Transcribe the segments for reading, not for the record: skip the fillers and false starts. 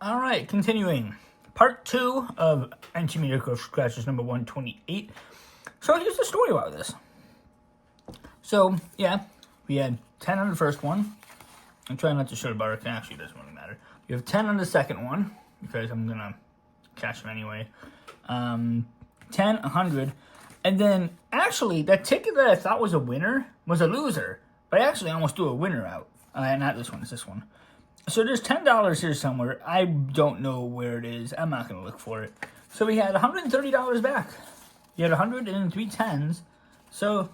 All right, continuing. Part 2 of Intermediocre Scratches number 128. So here's the story about this. So, yeah, we had 10 on the first one. I'm trying not to show the bar. It actually doesn't really matter. We have 10 on the second one, because I'm going to cash them anyway. 10, 100. And then, actually, that ticket that I thought was a winner was a loser. But I actually almost threw a winner out. Not this one, it's this one. So there's $10 here somewhere. I don't know where it is. I'm not going to look for it. So we had $130 back. We had 103 tens. So,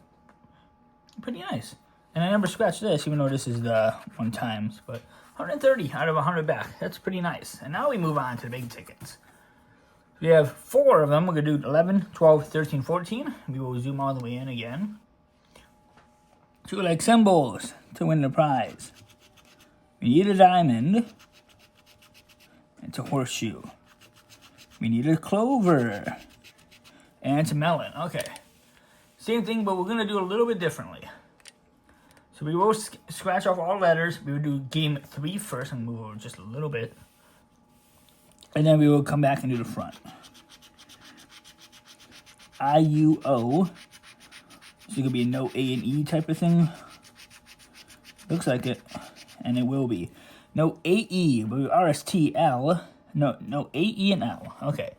pretty nice. And I never scratched this, even though this is the 1 times. But 130 out of 100 back. That's pretty nice. And now we move on to the big tickets. We have 4 of them. We're going to do 11, 12, 13, 14. We will zoom all the way in again. 2 like symbols to win the prize. We need a diamond. It's a horseshoe. We need a clover. And it's a melon. Okay. Same thing, but we're going to do it a little bit differently. So we will scratch off all letters. We will do game 3 first. I'm going to move over just a little bit. And then we will come back and do the front. I-U-O. So it could be a no A and E type of thing. Looks like it. And it will be. No A-E, but R-S-T-L. No A-E and L. Okay.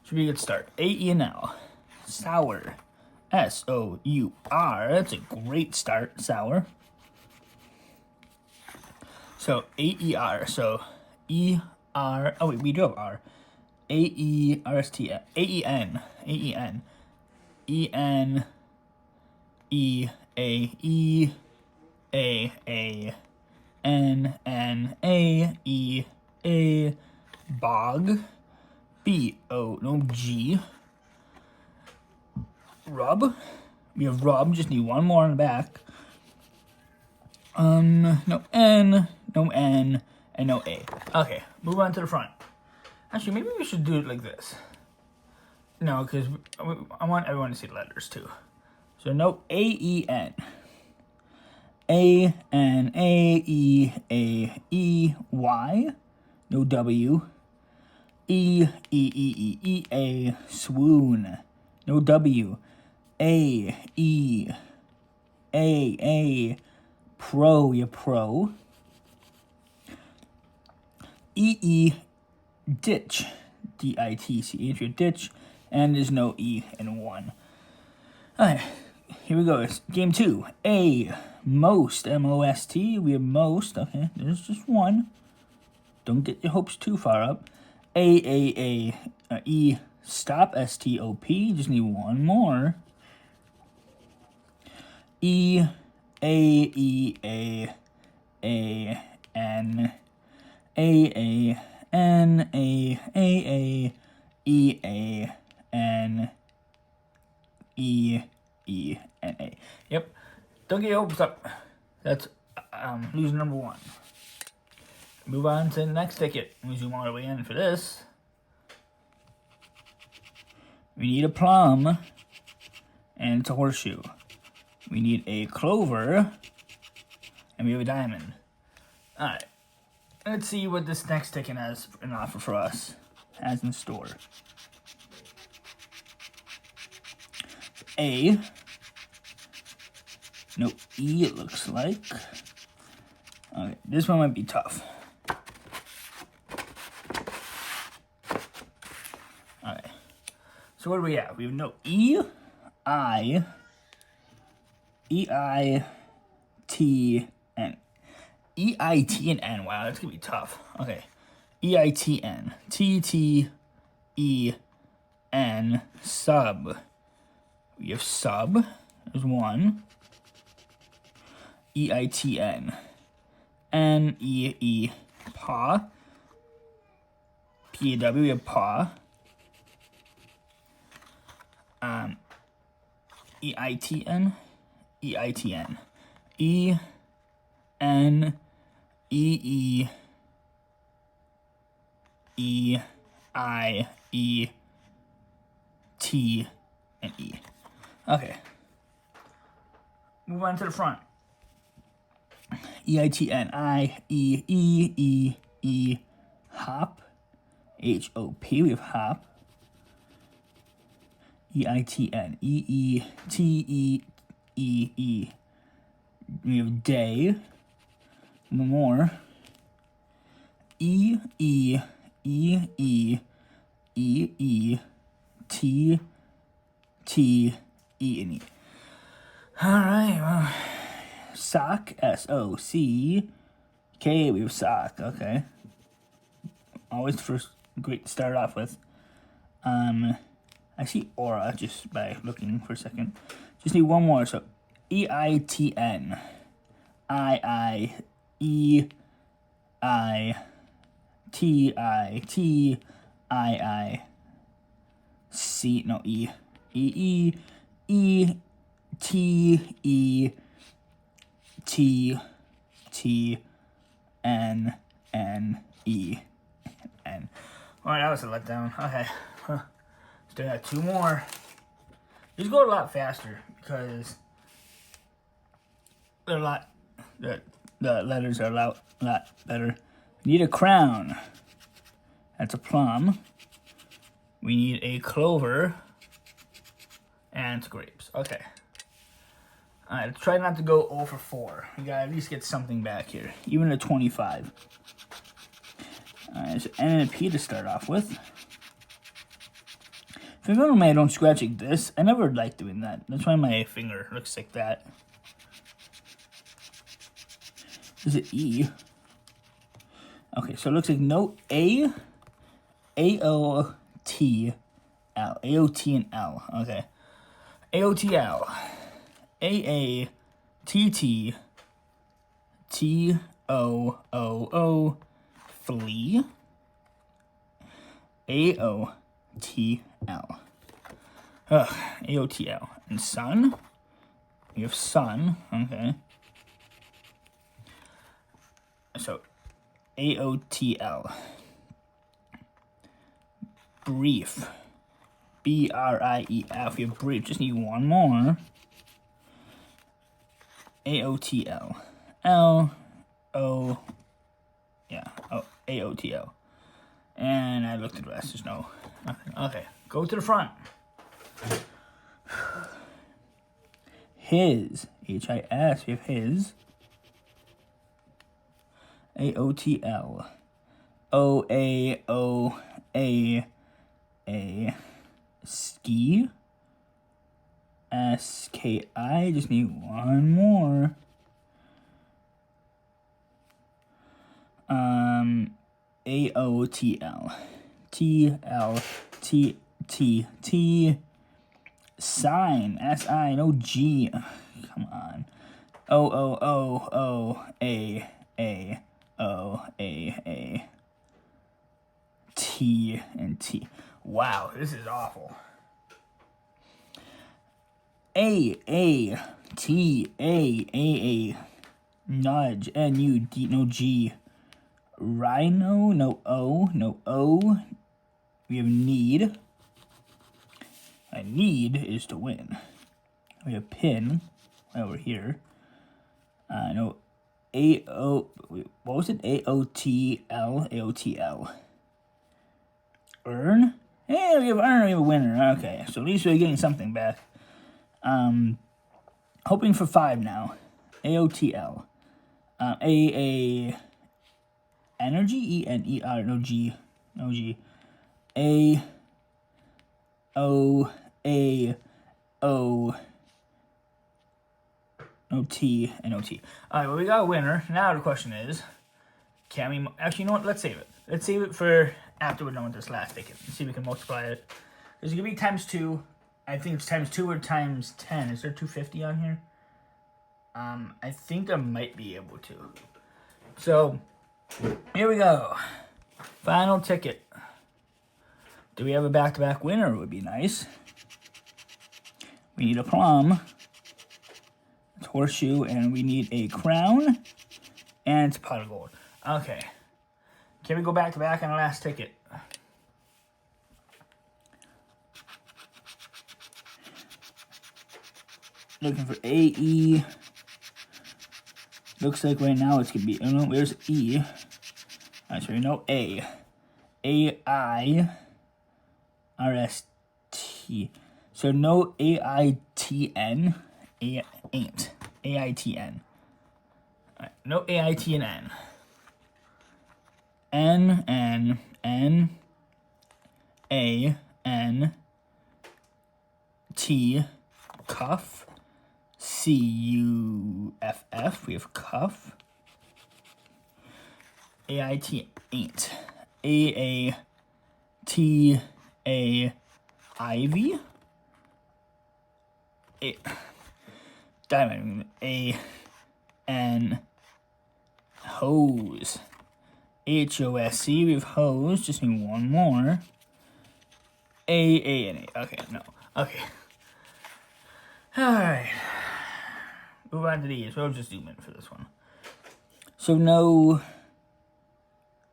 Should be a good start. A-E and L. Sour. S-O-U-R. That's a great start. Sour. So, A-E-R. So, E-R. Oh, wait, we do have R. A-E-R-S-T-L. A-E-N. A-E-N. E-N. E-A-E. A-A. N-N-A-E-A. Bog. B-O. No, G. Rub. We have rub. Just need one more on the back. No N. No N. And no A. Okay, move on to the front. Actually, maybe we should do it like this. No, because I want everyone to see the letters too. So no A-E-N. A-N-A-E-A-E-Y. No W. E-E-E-E-E-A. Swoon. No W. A-E-A-A. Pro. You pro. E-E. Ditch. D-I-T-C-H. Your ditch. And there's no E in 1. Alright. Here we go. It's game 2. A. Most. M-O-S-T. We have most. Okay. There's just 1. Don't get your hopes too far up. A-A-A. E. Stop. S-T-O-P. Just need 1 more. E. A-E-A-A-N. A-A-N-A-A-E-A-N-E-E-N-A. Yep. Don't get your hopes up. That's loser number 1. Move on to the next ticket. We zoom all the way in for this. We need a plum. And it's a horseshoe. We need a clover. And we have a diamond. Alright. Let's see what this next ticket has an offer for us. Has in store. A. No E, it looks like. Okay, this one might be tough. Alright. So what do we have? We have no E, I, E-I-T-N. E-I-T-N. Wow, that's going to be tough. Okay. E-I-T-N. T-T-E-N. Sub. We have sub. There's 1. E-I-T-N. N-E-E. Paw. P-A-W. We have paw. E-I-T-N. E-I-T-N. E-N. E-E. E-I-E-T and E. Okay. Move on to the front. E-I-T-N-I-E-E-E-E. Hop. H-O-P. We have hop. E-I-T-N. E-E-T-E-E-E. We have day. One more. E-E-E-E-E-T-T-E-N-E. Alright, well, sock, S-O-C-K, we have sock, okay. Always first great to start off with. I see aura just by looking for a second. Just need one more, so E-I-T-N. I-I-E-I-T-I-T-I-I-C, no, E-E-E-T-T-N-N-E. Alright, that was a letdown. Okay. Still got two more. These go a lot faster because they're a lot, the letters are a lot better. We need a crown. That's a plum. We need a clover. And it's grapes. Okay. Alright, let's try not to go 0 for 4. We gotta at least get something back here. Even a 25. Alright, so N and a P to start off with. If you remember I don't scratch like this, I never like doing that. That's why my finger looks like that. Is it E? Okay, so it looks like no A, A-O-T-L. A-O-T and L. Okay. A-O-T-L. A-A-T-T-T-O-O-O. Flea. A-O-T-L. A-O-T-L. And sun. We have sun. Okay. So, A-O-T-L. Brief. B-R-I-E-F. We have brief. Just need one more. A-O-T-L. L-O. Yeah. Oh, A-O-T-L. And I looked at the rest. There's no. Okay. Go to the front. His. H-I-S. We have his. A-O-T-L. O-A-O-A-A. Ski. S-K-I. Just need one more. A-O-T-L. T-L-T-T-T. Sign. S-I. No G. Come on. O-O-O-O-A-A. O-A-A. T and T. Wow, this is awful. A-A-T-A-A-A. Nudge. N-U-D. No G. Rhino. No O. No O. We have need. A need is to win. We have pin. Over here. No. A-O. What was it? A-O-T-L. A-O-T-L. Earn? Hey, we have earn. We have a winner. Okay, so at least we're getting something back. Hoping for 5 now. A-O-T-L. A-A... Energy? E-N-E-R. No G. No G. A-O-A-O... No T and no T. Alright, well, we got a winner. Now the question is, can we... Actually, you know what? Let's save it. Let's save it for after we're done with this last ticket. Let's see if we can multiply it. Is it going to be times 2? I think it's times 2 or times 10. Is there 250 on here? I think I might be able to. So, here we go. Final ticket. Do we have a back-to-back winner? It would be nice. We need a plum. It's horseshoe, and we need a crown. And it's a pot of gold. Okay. Can we go back-to-back on the last ticket? Looking for A-E. Looks like right now it's going to be... Oh no, where's E? Alright, so we know A. A-I-R-S-T. So no A-I-T-N. Ain't. A-I-T-N. Right, no A-I-T and N. N-N-A-N-T. Cuff. C-U-F-F. We have cuff. A-I-T, ain't. A-A-T-A-I-V. Diamond. A-N. Hose. H-O-S-C. We have hose. Just need one more. A-A-N-A. Okay, no. Okay. Alright. Move on to these. We'll just zoom in for this one. So no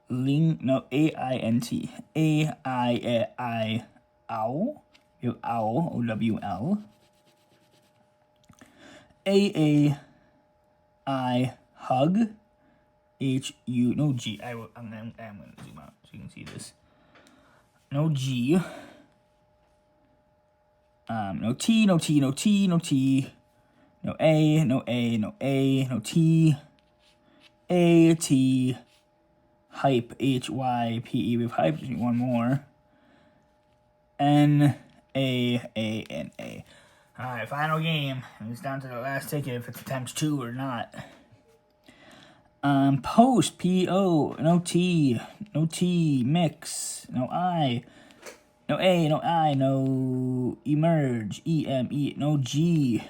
A-I-N-T. A-I-I-Owl. You have owl. O-W-L. A-A-I hug. H-U. No G. I'm going to zoom out so you can see this. No G. No T, no T, no T, no T. No A, no A, no A, no T. A, T. Hype, H-Y-P-E. We have hype. Just need one more. N-A-A-N-A. Alright, final game. It's down to the last ticket if it's a times 2 or not. Post, P-O, no T, mix, no I, no A, no I, no emerge, E-M-E, no G,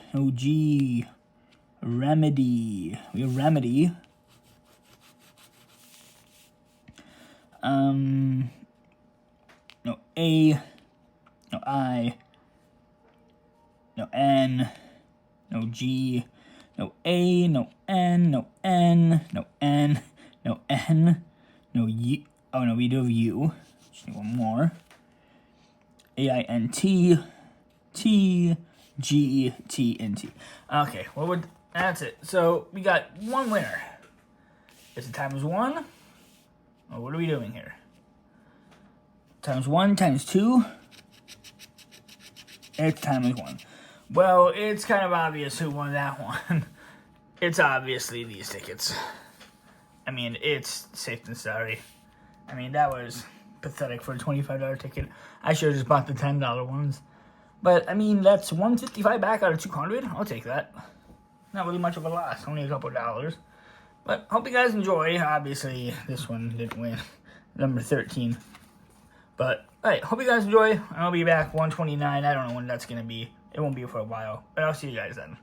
remedy, we have remedy. No A, no I, no N, no G, no A, no N, no N, no N, no N, no U. Oh, no, we do have U. Just need one more. A-I-N-T, T, G, T, N, T. Okay, well, that's it. So, we got one winner. Is it times 1? Oh, what are we doing here? Times 1, times 2? It's times 1. Well, it's kind of obvious who won that one. It's obviously these tickets. I mean, it's safe and sorry. I mean, that was pathetic for a $25 ticket. I should have just bought the $10 ones. But, I mean, that's $155 back out of $200. I'll take that. Not really much of a loss. Only a couple of dollars. But, hope you guys enjoy. Obviously, this one didn't win. Number 13. But, alright, hope you guys enjoy. I'll be back 129. I don't know when that's going to be. It won't be for a while. But I'll see you guys then.